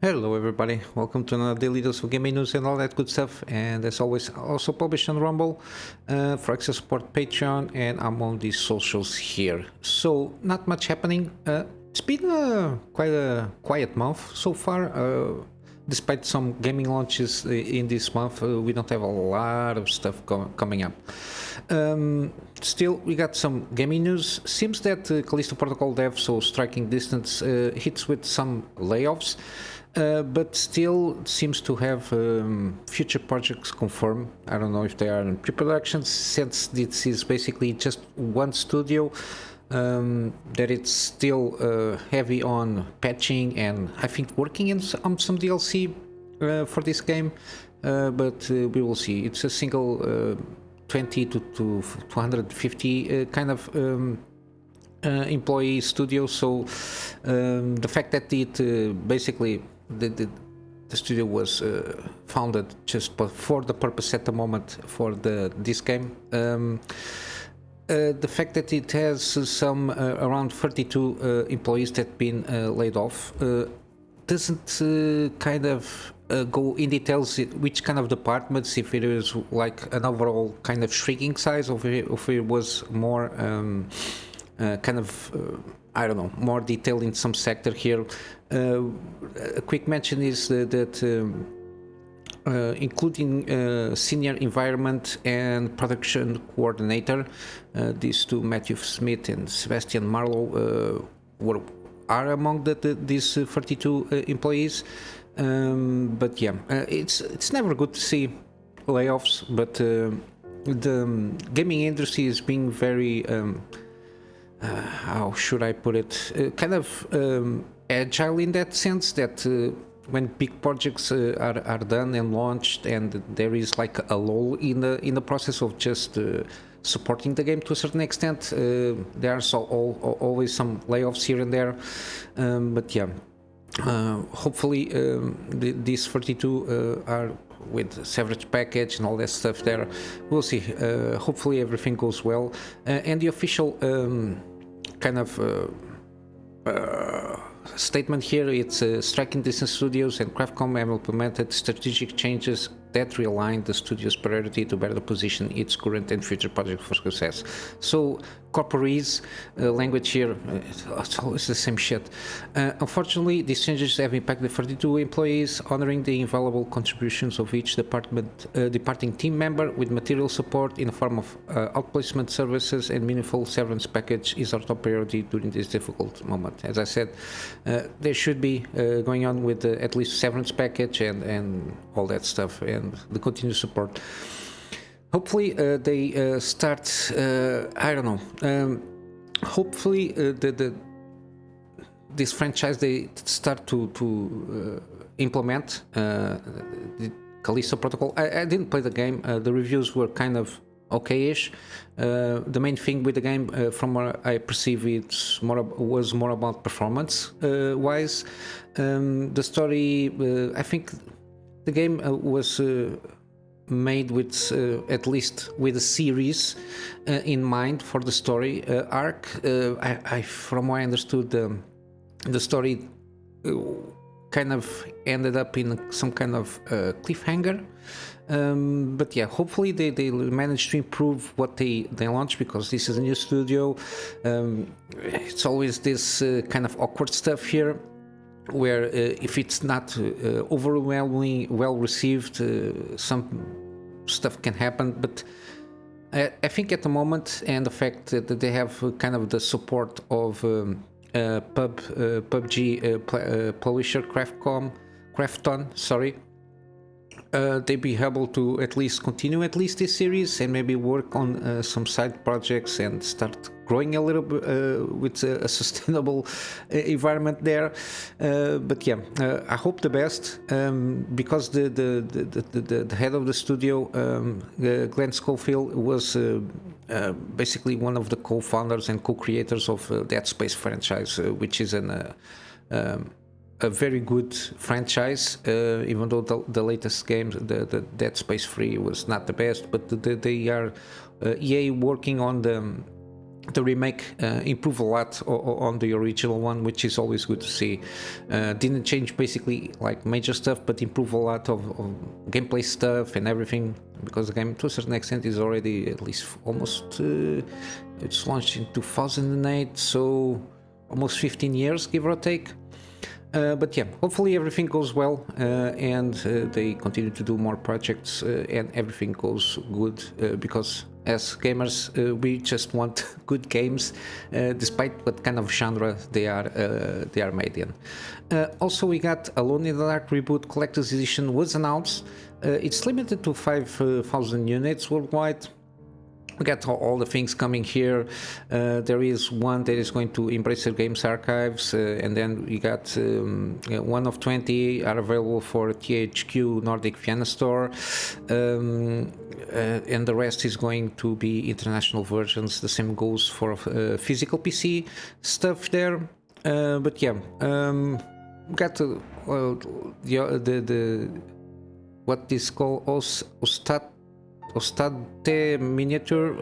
Hello everybody, welcome to another daily dose of gaming news and all that good stuff, and as always also published on Rumble, for access support Patreon, and I'm on the socials here. So not much happening. It's been quite a quiet month so far. Despite some gaming launches in this month, we don't have a lot of stuff coming up. Still, we got some gaming news. Seems that Callisto Protocol dev, so Striking Distance, hits with some layoffs. But still seems to have future projects confirmed. I don't know if they are in pre-production, since this is basically just one studio, that it's still heavy on patching and I think working on some DLC for this game, but we will see. It's a single 20 to 250 kind of employee studio, so the fact that it basically the studio was founded just for the purpose at the moment for this game. The fact that it has some around 32 employees that have been laid off doesn't kind of go in details which kind of departments, if it is like an overall kind of shrinking size, or if it was more kind of I don't know, more detail in some sector here. A quick mention is that including senior environment and production coordinator, these two, Matthew Smith and Sebastian Marlowe, are among these 42 employees. But yeah, it's never good to see layoffs, but the gaming industry is being very how should I put it? Kind of agile in that sense that when big projects are done and launched, and there is like a lull in the process of just supporting the game to a certain extent, there are always some layoffs here and there. But yeah, hopefully these 42 are with severance package and all that stuff there. We'll see. Hopefully everything goes well, and the official kind of statement here, it's Striking Distance Studios and Craftcom have implemented strategic changes that realign the studio's priority to better position its current and future projects for success. So corporees language here, it's always the same shit. Unfortunately, these changes have impacted 32 employees, honoring the invaluable contributions of each departing team member with material support in the form of outplacement services, and meaningful severance package is our top priority during this difficult moment. As I said, there should be going on with at least severance package and all that stuff, and the continued support. Hopefully they start, I don't know, hopefully this franchise, they start to implement the Callisto Protocol. I didn't play the game. The reviews were kind of okay-ish. The main thing with the game, from what I perceive, was more about performance wise. The story, I think the game was made with at least with a series in mind for the story arc. From what I understood, the story kind of ended up in some kind of cliffhanger. But yeah, hopefully they manage to improve what they launch, because this is a new studio. It's always this kind of awkward stuff here, where if it's not overwhelmingly well received, some stuff can happen. But I think at the moment, and the fact that they have kind of the support of PUBG publisher Krafton, sorry, they be able to at least continue at least this series, and maybe work on some side projects and start growing a little bit with a sustainable environment there. But yeah, I hope the best, because the head of the studio, Glenn Schofield, was basically one of the co-founders and co-creators of Dead Space franchise, which is a very good franchise, even though the latest game, the Dead Space 3, was not the best. But they are EA working on the remake improve a lot on the original one, which is always good to see. Didn't change basically like major stuff, but improve a lot of gameplay stuff and everything, because the game to a certain extent is already at least almost it's launched in 2008, so almost 15 years give or take. But yeah, hopefully everything goes well, and they continue to do more projects, and everything goes good, because as gamers we just want good games, despite what kind of genre they are made in. Also, we got Alone in the Dark Reboot Collector's Edition was announced. It's limited to 5,000 units worldwide. We got all the things coming here. There is one that is going to Embracer Games archives, and then we got one of 20 are available for THQ Nordic Vienna Store, and the rest is going to be international versions. The same goes for physical PC stuff there. But yeah, we got the what is called Ostate miniature,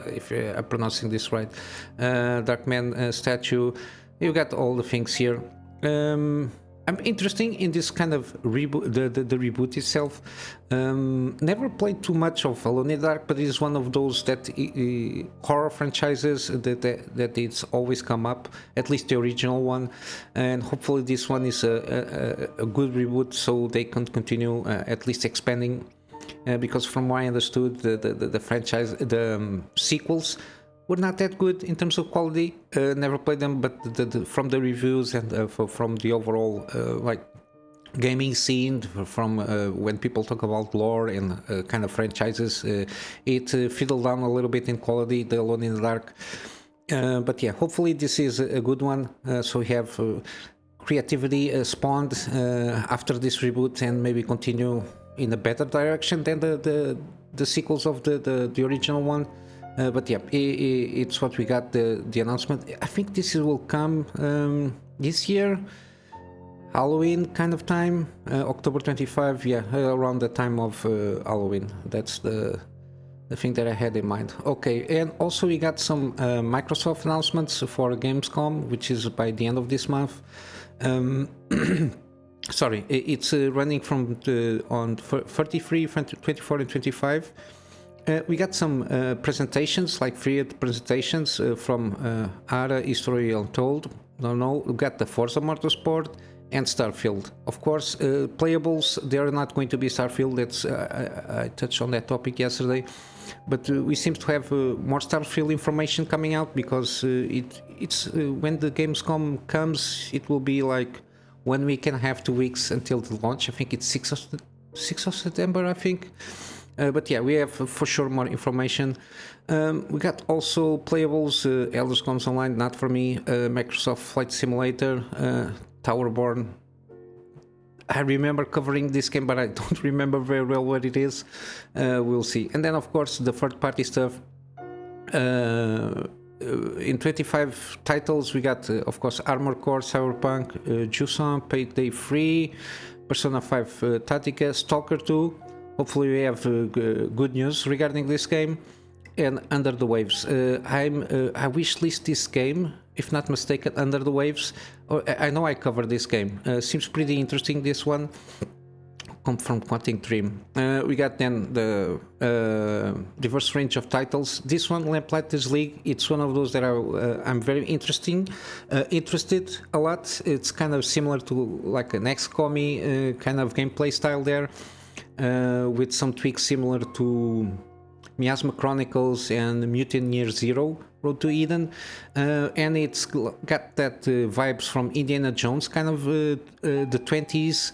if I'm pronouncing this right, Darkman statue. You got all the things here. I'm interested in this kind of reboot, the reboot itself. Never played too much of Alone in the Dark, but it is one of those that horror franchises that it's always come up, at least the original one, and hopefully this one is a good reboot, so they can continue at least expanding. Because from what I understood, the franchise, the sequels were not that good in terms of quality. Never played them, but from the reviews and from the overall like gaming scene, from when people talk about lore and kind of franchises, it fiddled down a little bit in quality, the Alone in the Dark. But yeah, hopefully this is a good one. So we have creativity spawned after this reboot, and maybe continue in a better direction than the sequels of the original one. But yeah, it's what we got, the announcement. I think this will come this year, Halloween kind of time, October 25, yeah, around the time of Halloween. That's the thing that I had in mind. Okay, and also we got some Microsoft announcements for Gamescom, which is by the end of this month. Sorry, it's running from on 33, 24 and 25. We got some presentations, like free presentations from ARA History Untold. No, we got the Forza Motorsport and Starfield. Of course, playables, they are not going to be Starfield. That's I touched on that topic yesterday. But we seem to have more Starfield information coming out, because it's when the Gamescom comes, it will be like 1 week and a half, 2 weeks until the launch. I think it's 6th of September, I think. But yeah, we have for sure more information. We got also playables, Elder Scrolls Online, not for me, Microsoft Flight Simulator, Towerborn. I remember covering this game, but I don't remember very well what it is. We'll see. And then, of course, the third-party stuff. In 25 titles, we got, of course, Armored Core, Cyberpunk, Jusant, Payday 3, Persona 5 Tactica, Stalker 2. Hopefully we have good news regarding this game. And Under the Waves. I wish list this game, if not mistaken, Under the Waves. I know I covered this game. Seems pretty interesting, this one. Come from Quantum Dream. We got then the diverse range of titles. This one, Lamplighters League, it's one of those that I'm very interested a lot. It's kind of similar to like an XCOM kind of gameplay style there, with some tweaks similar to Miasma Chronicles and Mutant Year Zero, Road to Eden, and it's got that vibes from Indiana Jones, kind of the 20s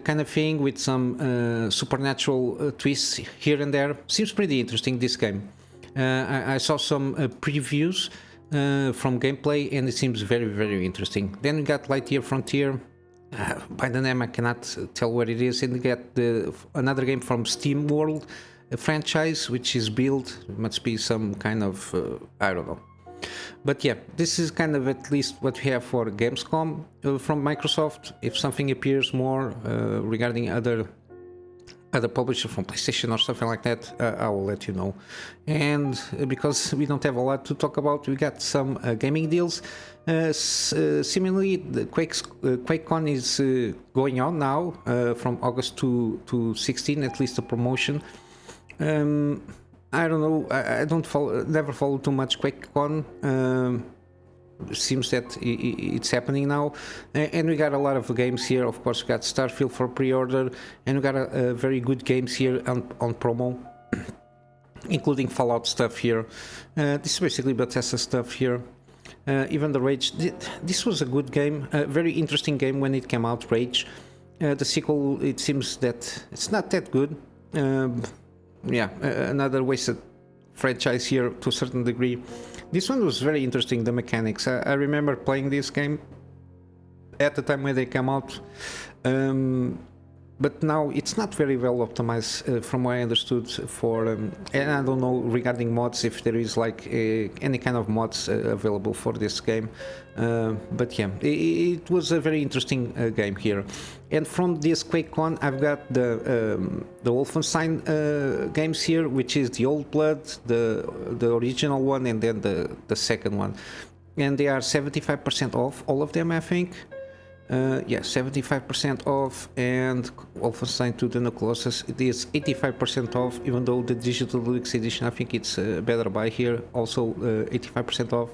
kind of thing, with some supernatural twists here and there. Seems pretty interesting, this game. I saw some previews from gameplay, and it seems very, very interesting. Then we got Lightyear Frontier. By the name I cannot tell what it is. And we got another game from Steam World, a franchise which is built, must be some kind of I don't know. But yeah, this is kind of at least what we have for Gamescom from Microsoft. If something appears more regarding other other publisher from PlayStation or something like that, I will let you know. And because we don't have a lot to talk about, we got some gaming deals. Similarly, the QuakeCon is going on now from August to 16, at least the promotion. I don't know. I don't never follow too much QuakeCon. Seems that it's happening now, and we got a lot of games here. Of course, we got Starfield for pre-order, and we got a very good games here on promo, including Fallout stuff here. This is basically Bethesda stuff here. Even the Rage. This was a good game, a very interesting game when it came out. Rage. The sequel, it seems that it's not that good. Yeah, another wasted franchise here to a certain degree. This one was very interesting, the mechanics. I remember playing this game at the time when they came out, but now it's not very well optimized from what I understood for, and I don't know regarding mods if there is like any kind of mods available for this game, but yeah, it was a very interesting game here. And from this QuakeCon, I've got the Wolfenstein games here, which is the Old Blood, the original one, and then the second one, and they are 75% off, all of them, I think. Yeah, 75% off, and Wolfenstein 2: The New Colossus, it is 85% off, even though the digital deluxe edition, I think it's a better buy here, also 85% off.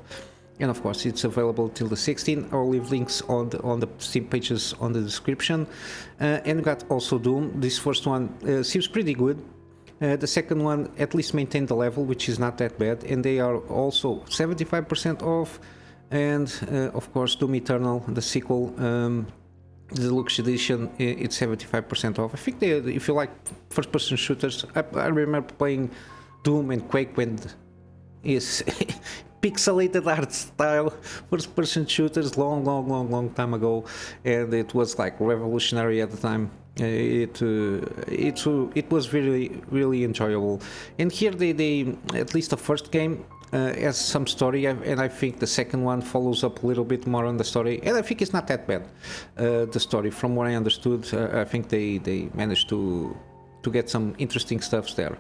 And of course, it's available till the 16th. I'll leave links on the Steam pages on the description. And we got also Doom. This first one seems pretty good. The second one at least maintained the level, which is not that bad. And they are also 75% off. And of course, Doom Eternal, the sequel, the deluxe edition, it's 75% off. I think if you like first-person shooters, I remember playing Doom and Quake when is pixelated art style first-person shooters long time ago, and it was like revolutionary at the time. It was really enjoyable. And here they at least the first game has some story, and I think the second one follows up a little bit more on the story, and I think it's not that bad, the story, from what I understood. I think they managed to get some interesting stuff there.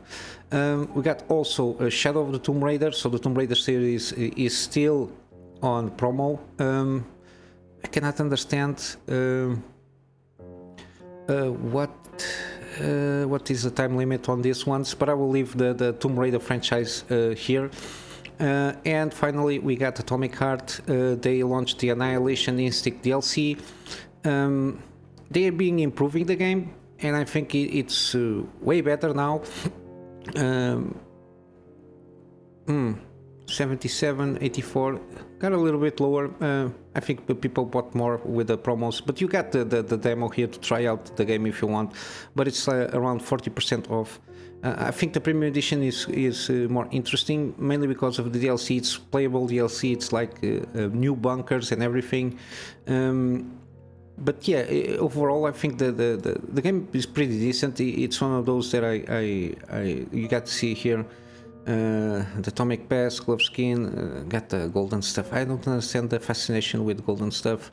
We got also Shadow of the Tomb Raider, so the Tomb Raider series is still on promo. I cannot understand what is the time limit on these ones, but I will leave the Tomb Raider franchise here. And finally, we got Atomic Heart. They launched the Annihilation Instinct DLC. They are improving the game, and I think it's way better now. 77, 84, got a little bit lower. I think people bought more with the promos, but you got the demo here to try out the game if you want, but it's around 40% off. I think the premium edition is more interesting, mainly because of the DLC. It's playable DLC, it's like new bunkers and everything. But yeah, overall, I think the game is pretty decent. It's one of those that you got to see here. The Atomic Pass, Glove Skin, got the golden stuff. I don't understand the fascination with golden stuff.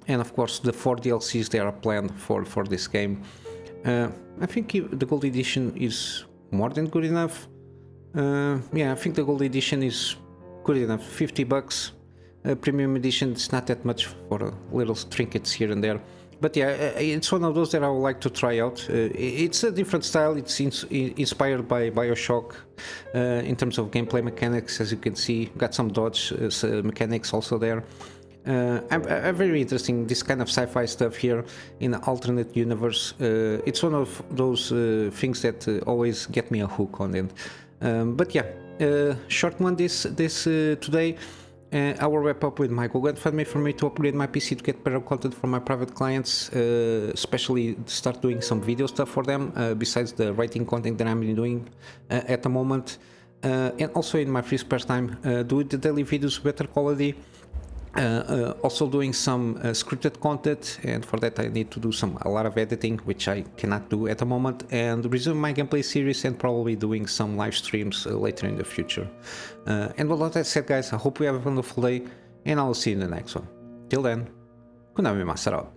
And of course, the 4 DLCs they are planned for this game. I think the gold edition is more than good enough. Yeah, I think the gold edition is good enough. $50. Premium edition, it's not that much for little trinkets here and there. But yeah, it's one of those that I would like to try out. It's a different style. It's inspired by BioShock in terms of gameplay mechanics, as you can see. Got some dodge mechanics also there. I'm very interesting, this kind of sci-fi stuff here in an alternate universe. It's one of those things that always get me a hook on it. But yeah, short one this today. I will wrap up with my GoFundMe for me to upgrade my PC to get better content for my private clients, especially start doing some video stuff for them, besides the writing content that I'm doing at the moment. And also in my free spare time, do the daily videos with better quality. Also doing some scripted content, and for that I need to do a lot of editing, which I cannot do at the moment, and resume my gameplay series and probably doing some live streams later in the future. And with all that said, guys, I hope you have a wonderful day, and I will see you in the next one. Till then, Kunamy Master out.